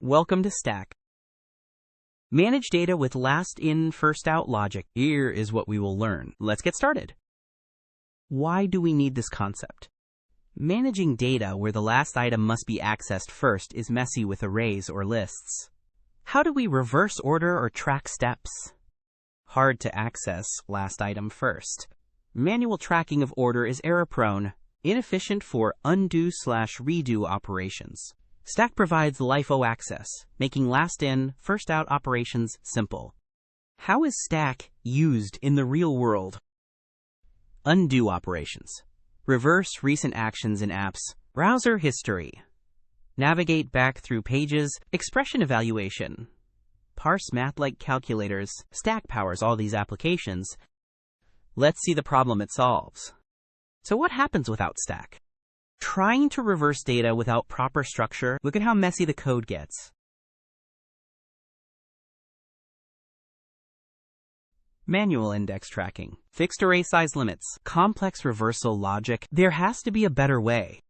Welcome to Stack. Manage data with last in, first out logic. Here is what we will learn. Let's get started. Why do we need this concept? Managing data where the last item must be accessed first is messy with arrays or lists. How do we reverse order or track steps? Hard to access last item first. Manual tracking of order is error-prone, inefficient for undo/redo operations. Stack provides LIFO access, making last in, first out operations simple. How is Stack used in the real world? Undo operations. Reverse recent actions in apps. Browser history. Navigate back through pages. Expression evaluation. Parse math-like calculators. Stack powers all these applications. Let's see the problem it solves. So what happens without Stack? Trying to reverse data without proper structure, look at how messy the code gets. Manual index tracking, fixed array size limits, complex reversal logic. There has to be a better way.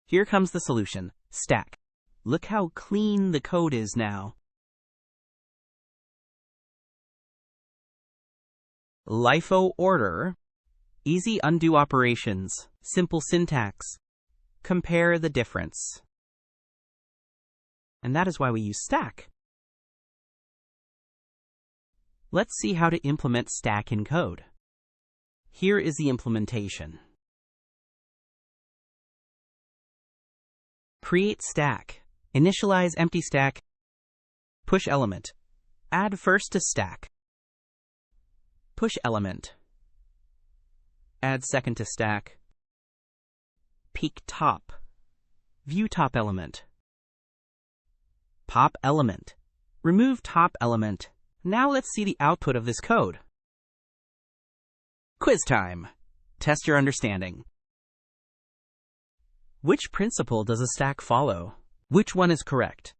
Here comes the solution, Stack. Look how clean the code is now. LIFO order, easy undo operations, simple syntax. Compare the difference. And that is why we use Stack. Let's see how to implement Stack in code. Here is the implementation. Create stack. Initialize empty stack. Push element. Add first to stack. Push element. Add second to stack. Peek top. View top element. Pop element. Remove top element. Now let's see the output of this code. Quiz time. Test your understanding. Which principle does a stack follow? Which one is correct?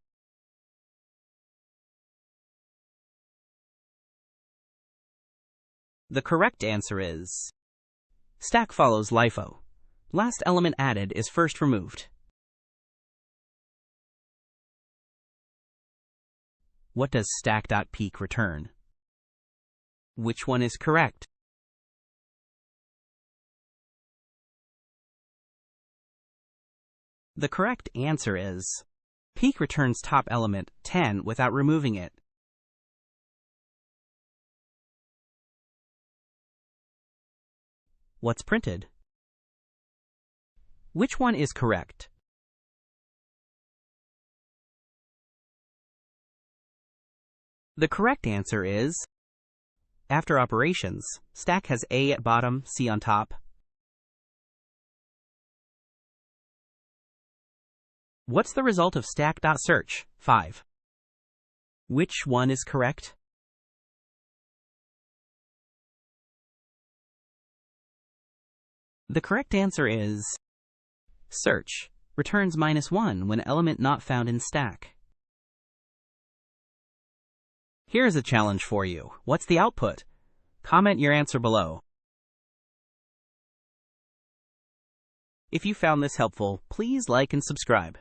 The correct answer is Stack follows LIFO. Last element added is first removed. What does stack.peek return? Which one is correct? The correct answer is peek returns top element 10 without removing it. What's printed? Which one is correct? The correct answer is after operations, Stack has A at bottom, C on top. What's the result of stack.search? 5. Which one is correct? The correct answer is search returns -1 when element not found in stack. Here's a challenge for you. What's the output? Comment your answer below. If you found this helpful, please like and subscribe.